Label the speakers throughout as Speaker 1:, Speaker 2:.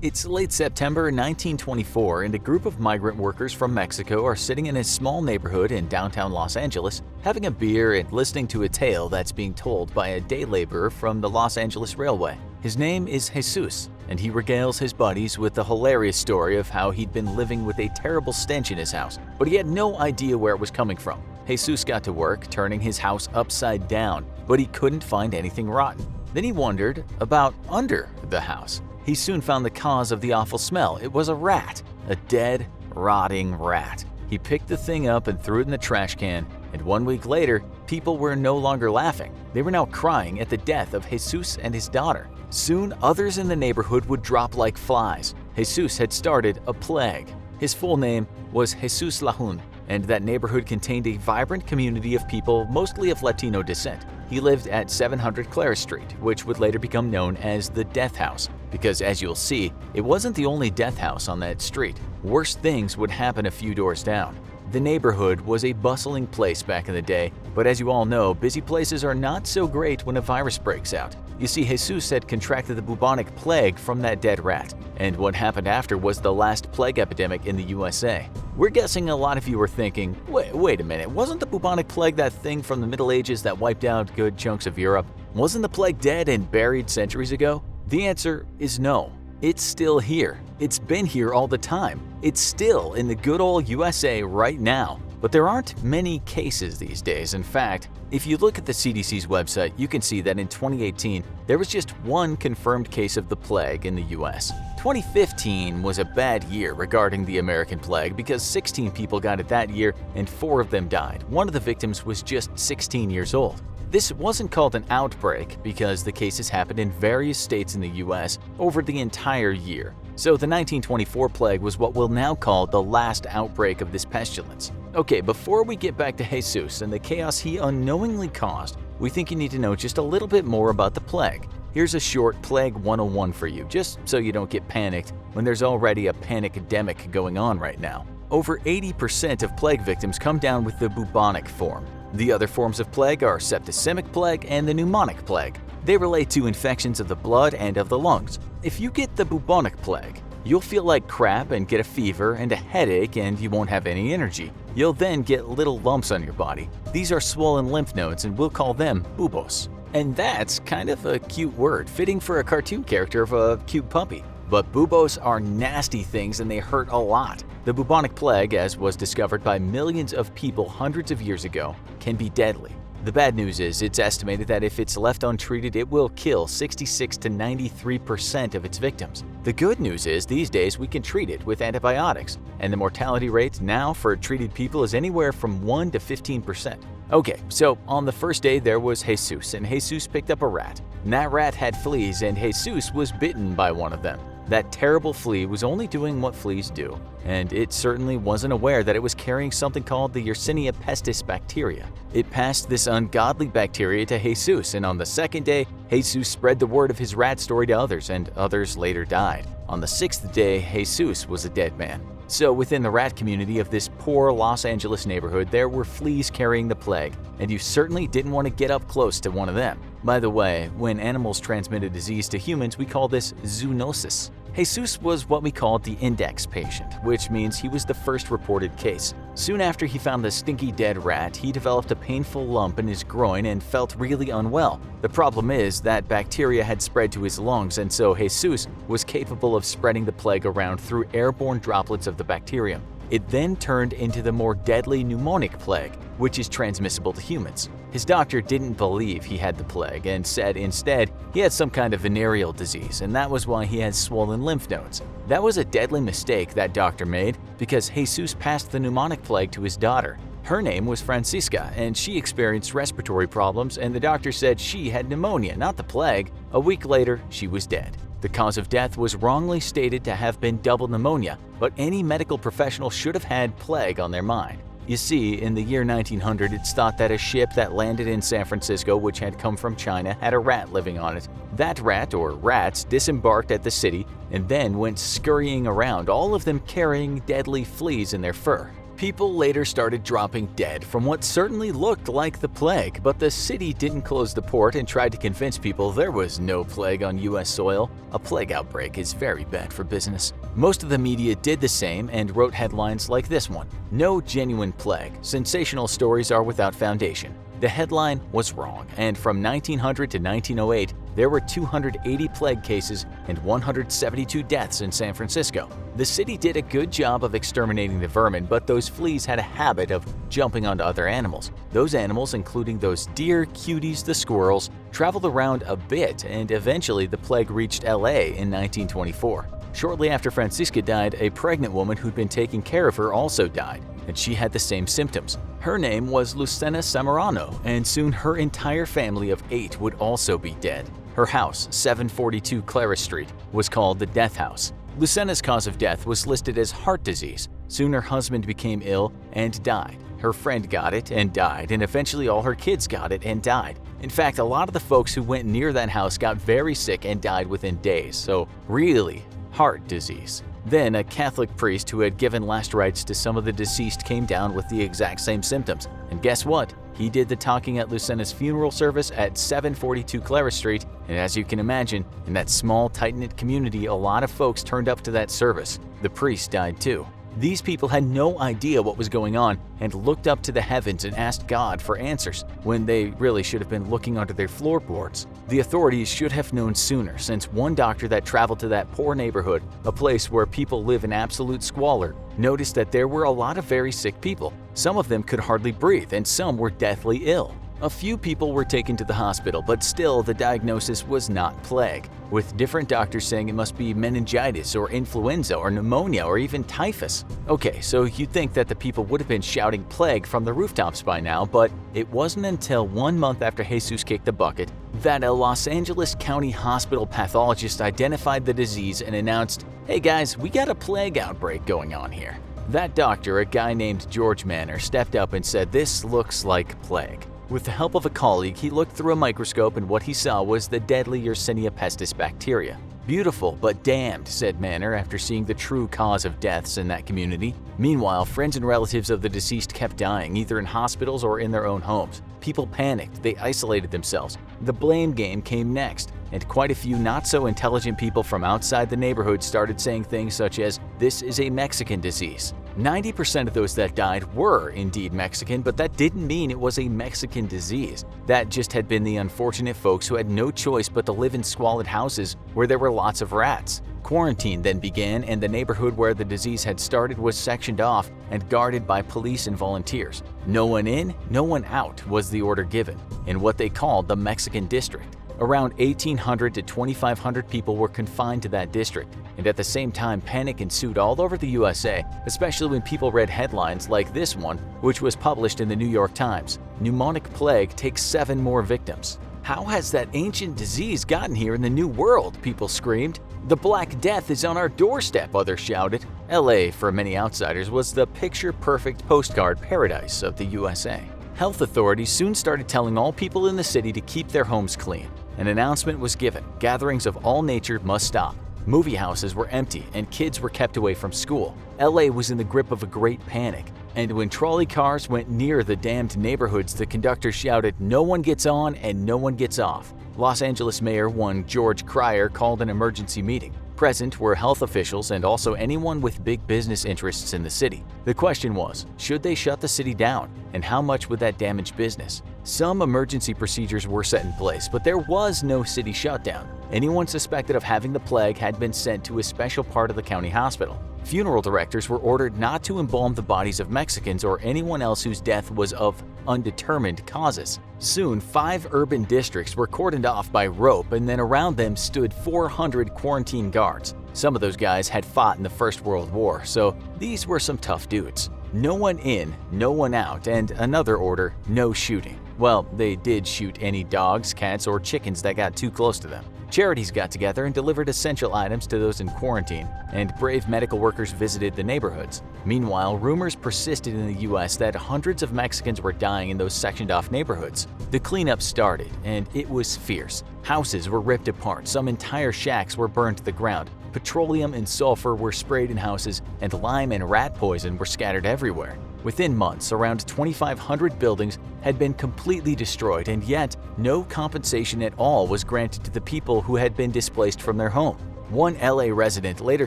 Speaker 1: It's late September 1924 and a group of migrant workers from Mexico are sitting in a small neighborhood in downtown Los Angeles, having a beer and listening to a tale that's being told by a day laborer from the Los Angeles Railway. His name is Jesus, and he regales his buddies with the hilarious story of how he'd been living with a terrible stench in his house, but he had no idea where it was coming from. Jesus got to work turning his house upside down, but he couldn't find anything rotten. Then he wondered about under the house. He soon found the cause of the awful smell. It was a rat, a dead, rotting rat. He picked the thing up and threw it in the trash can, and 1 week later, people were no longer laughing. They were now crying at the death of Jesus and his daughter. Soon, others in the neighborhood would drop like flies. Jesus had started a plague. His full name was Jesus Lahun, and that neighborhood contained a vibrant community of people mostly of Latino descent. He lived at 700 Clara Street, which would later become known as the Death House, because as you'll see, it wasn't the only death house on that street. Worse things would happen a few doors down. The neighborhood was a bustling place back in the day, but as you all know, busy places are not so great when a virus breaks out. You see, Jesus had contracted the bubonic plague from that dead rat, and what happened after was the last plague epidemic in the USA. We're guessing a lot of you are thinking, wait a minute, wasn't the bubonic plague that thing from the Middle Ages that wiped out good chunks of Europe? Wasn't the plague dead and buried centuries ago? The answer is no. It's still here. It's been here all the time. It's still in the good old USA right now. But there aren't many cases these days. In fact, if you look at the CDC's website, you can see that in 2018, there was just one confirmed case of the plague in the US. 2015 was a bad year regarding the American plague because 16 people got it that year and 4 of them died. One of the victims was just 16 years old. This wasn't called an outbreak because the cases happened in various states in the US over the entire year. So the 1924 plague was what we'll now call the last outbreak of this pestilence. Okay, before we get back to Jesus and the chaos he unknowingly caused, we think you need to know just a little bit more about the plague. Here's a short Plague 101 for you, just so you don't get panicked when there's already a panic-demic going on right now. Over 80% of plague victims come down with the bubonic form. The other forms of plague are septicemic plague and the pneumonic plague. They relate to infections of the blood and of the lungs. If you get the bubonic plague, you'll feel like crap and get a fever and a headache and you won't have any energy. You'll then get little lumps on your body. These are swollen lymph nodes and we'll call them buboes. And that's kind of a cute word, fitting for a cartoon character of a cute puppy. But buboes are nasty things and they hurt a lot. The bubonic plague, as was discovered by millions of people hundreds of years ago, can be deadly. The bad news is it's estimated that if it's left untreated, it will kill 66 to 93% of its victims. The good news is these days we can treat it with antibiotics, and the mortality rate now for treated people is anywhere from 1 to 15%. Okay, so on the first day there was Jesus, and Jesus picked up a rat. And that rat had fleas, and Jesus was bitten by one of them. That terrible flea was only doing what fleas do, and it certainly wasn't aware that it was carrying something called the Yersinia pestis bacteria. It passed this ungodly bacteria to Jesus, and on the second day, Jesus spread the word of his rat story to others, and others later died. On the 6th day, Jesus was a dead man. So within the rat community of this poor Los Angeles neighborhood, there were fleas carrying the plague, and you certainly didn't want to get up close to one of them. By the way, when animals transmit a disease to humans, we call this zoonosis. Jesus was what we called the index patient, which means he was the first reported case. Soon after he found the stinky dead rat, he developed a painful lump in his groin and felt really unwell. The problem is that bacteria had spread to his lungs, and so Jesus was capable of spreading the plague around through airborne droplets of the bacterium. It then turned into the more deadly pneumonic plague, which is transmissible to humans. His doctor didn't believe he had the plague and said instead he had some kind of venereal disease, and that was why he had swollen lymph nodes. That was a deadly mistake that doctor made because Jesus passed the pneumonic plague to his daughter. Her name was Francisca, and she experienced respiratory problems, and the doctor said she had pneumonia, not the plague. A week later, she was dead. The cause of death was wrongly stated to have been double pneumonia, but any medical professional should have had plague on their mind. You see, in the year 1900, it's thought that a ship that landed in San Francisco, which had come from China, had a rat living on it. That rat, or rats, disembarked at the city and then went scurrying around, all of them carrying deadly fleas in their fur. People later started dropping dead from what certainly looked like the plague, but the city didn't close the port and tried to convince people there was no plague on US soil. A plague outbreak is very bad for business. Most of the media did the same and wrote headlines like this one: "No genuine plague. Sensational stories are without foundation." The headline was wrong, and from 1900 to 1908, there were 280 plague cases and 172 deaths in San Francisco. The city did a good job of exterminating the vermin, but those fleas had a habit of jumping onto other animals. Those animals, including those dear cuties the squirrels, traveled around a bit, and eventually the plague reached LA in 1924. Shortly after Francisca died, a pregnant woman who'd been taking care of her also died, and she had the same symptoms. Her name was Lucena Samarano, and soon her entire family of 8 would also be dead. Her house, 742 Clara Street, was called the Death House. Lucena's cause of death was listed as heart disease. Soon her husband became ill and died. Her friend got it and died, and eventually all her kids got it and died. In fact, a lot of the folks who went near that house got very sick and died within days, so really, heart disease. Then a Catholic priest who had given last rites to some of the deceased came down with the exact same symptoms. And guess what? He did the talking at Lucena's funeral service at 742 Clara Street, and as you can imagine, in that small, tight-knit community, a lot of folks turned up to that service. The priest died too. These people had no idea what was going on and looked up to the heavens and asked God for answers, when they really should have been looking under their floorboards. The authorities should have known sooner, since one doctor that traveled to that poor neighborhood, a place where people live in absolute squalor, noticed that there were a lot of very sick people. Some of them could hardly breathe, and some were deathly ill. A few people were taken to the hospital, but still the diagnosis was not plague, with different doctors saying it must be meningitis or influenza or pneumonia or even typhus. Okay, so you'd think that the people would have been shouting plague from the rooftops by now, but it wasn't until 1 month after Jesus kicked the bucket that a Los Angeles County Hospital pathologist identified the disease and announced, "Hey guys, we got a plague outbreak going on here." That doctor, a guy named George Manor, stepped up and said this looks like plague. With the help of a colleague, he looked through a microscope and what he saw was the deadly Yersinia pestis bacteria. "Beautiful, but damned," said Manor after seeing the true cause of deaths in that community. Meanwhile, friends and relatives of the deceased kept dying, either in hospitals or in their own homes. People panicked, they isolated themselves. The blame game came next, and quite a few not-so-intelligent people from outside the neighborhood started saying things such as, "This is a Mexican disease." 90% of those that died were indeed Mexican, but that didn't mean it was a Mexican disease. That just had been the unfortunate folks who had no choice but to live in squalid houses where there were lots of rats. Quarantine then began, and the neighborhood where the disease had started was sectioned off and guarded by police and volunteers. No one in, no one out was the order given, in what they called the Mexican district. Around 1,800 to 2,500 people were confined to that district, and at the same time panic ensued all over the USA, especially when people read headlines like this one, which was published in the New York Times. "Pneumonic plague takes 7 more victims." How has that ancient disease gotten here in the New World? People screamed. "The Black Death is on our doorstep," others shouted. LA, for many outsiders, was the picture-perfect postcard paradise of the USA. Health authorities soon started telling all people in the city to keep their homes clean. An announcement was given: gatherings of all nature must stop. Movie houses were empty and kids were kept away from school. LA was in the grip of a great panic, and when trolley cars went near the damned neighborhoods, the conductor shouted, "No one gets on and no one gets off." Los Angeles Mayor one George Cryer called an emergency meeting. Present were health officials and also anyone with big business interests in the city. The question was, should they shut the city down, and how much would that damage business? Some emergency procedures were set in place, but there was no city shutdown. Anyone suspected of having the plague had been sent to a special part of the county hospital. Funeral directors were ordered not to embalm the bodies of Mexicans or anyone else whose death was of undetermined causes. Soon, 5 urban districts were cordoned off by rope, and then around them stood 400 quarantine guards. Some of those guys had fought in the First World War, so these were some tough dudes. No one in, no one out, and another order, no shooting. Well, they did shoot any dogs, cats, or chickens that got too close to them. Charities got together and delivered essential items to those in quarantine, and brave medical workers visited the neighborhoods. Meanwhile, rumors persisted in the US that hundreds of Mexicans were dying in those sectioned-off neighborhoods. The cleanup started, and it was fierce. Houses were ripped apart, some entire shacks were burned to the ground. Petroleum and sulfur were sprayed in houses, and lime and rat poison were scattered everywhere. Within months, around 2,500 buildings had been completely destroyed, and yet no compensation at all was granted to the people who had been displaced from their home. One LA resident later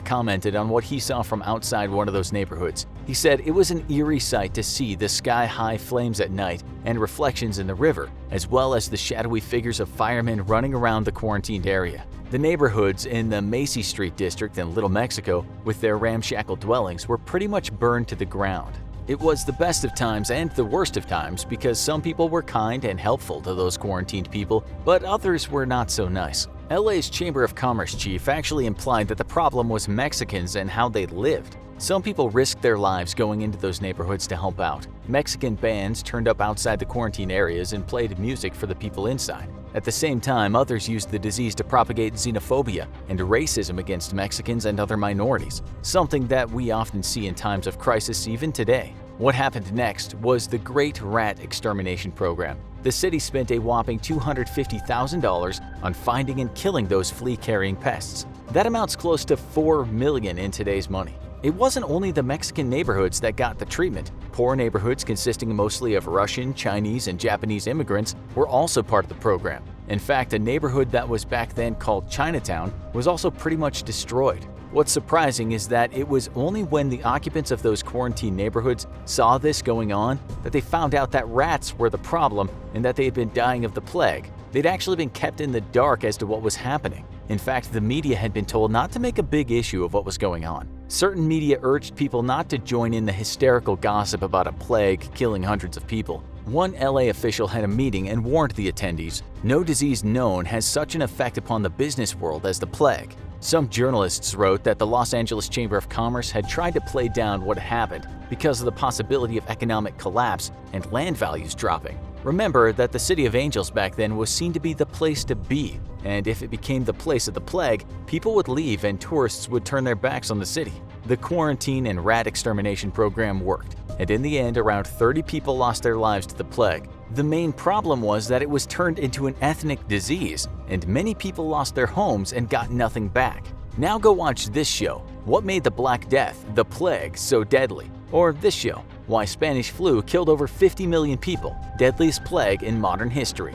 Speaker 1: commented on what he saw from outside one of those neighborhoods. He said it was an eerie sight to see the sky-high flames at night and reflections in the river, as well as the shadowy figures of firemen running around the quarantined area. The neighborhoods in the Macy Street district in Little Mexico, with their ramshackle dwellings, were pretty much burned to the ground. It was the best of times and the worst of times because some people were kind and helpful to those quarantined people, but others were not so nice. LA's Chamber of Commerce chief actually implied that the problem was Mexicans and how they lived. Some people risked their lives going into those neighborhoods to help out. Mexican bands turned up outside the quarantine areas and played music for the people inside. At the same time, others used the disease to propagate xenophobia and racism against Mexicans and other minorities, something that we often see in times of crisis even today. What happened next was the Great Rat Extermination Program. The city spent a whopping $250,000 on finding and killing those flea-carrying pests. That amounts close to $4 million in today's money. It wasn't only the Mexican neighborhoods that got the treatment. Poor neighborhoods consisting mostly of Russian, Chinese, and Japanese immigrants were also part of the program. In fact, a neighborhood that was back then called Chinatown was also pretty much destroyed. What's surprising is that it was only when the occupants of those quarantine neighborhoods saw this going on that they found out that rats were the problem and that they had been dying of the plague. They'd actually been kept in the dark as to what was happening. In fact, the media had been told not to make a big issue of what was going on. Certain media urged people not to join in the hysterical gossip about a plague killing hundreds of people. One LA official had a meeting and warned the attendees, "No disease known has such an effect upon the business world as the plague." Some journalists wrote that the Los Angeles Chamber of Commerce had tried to play down what happened because of the possibility of economic collapse and land values dropping. Remember that the City of Angels back then was seen to be the place to be, and if it became the place of the plague, people would leave and tourists would turn their backs on the city. The quarantine and rat extermination program worked, and in the end, around 30 people lost their lives to the plague. The main problem was that it was turned into an ethnic disease, and many people lost their homes and got nothing back. Now go watch this show, What Made the Black Death, the Plague, So Deadly? Or this show, Why Spanish Flu Killed Over 50 Million People, Deadliest Plague in Modern History.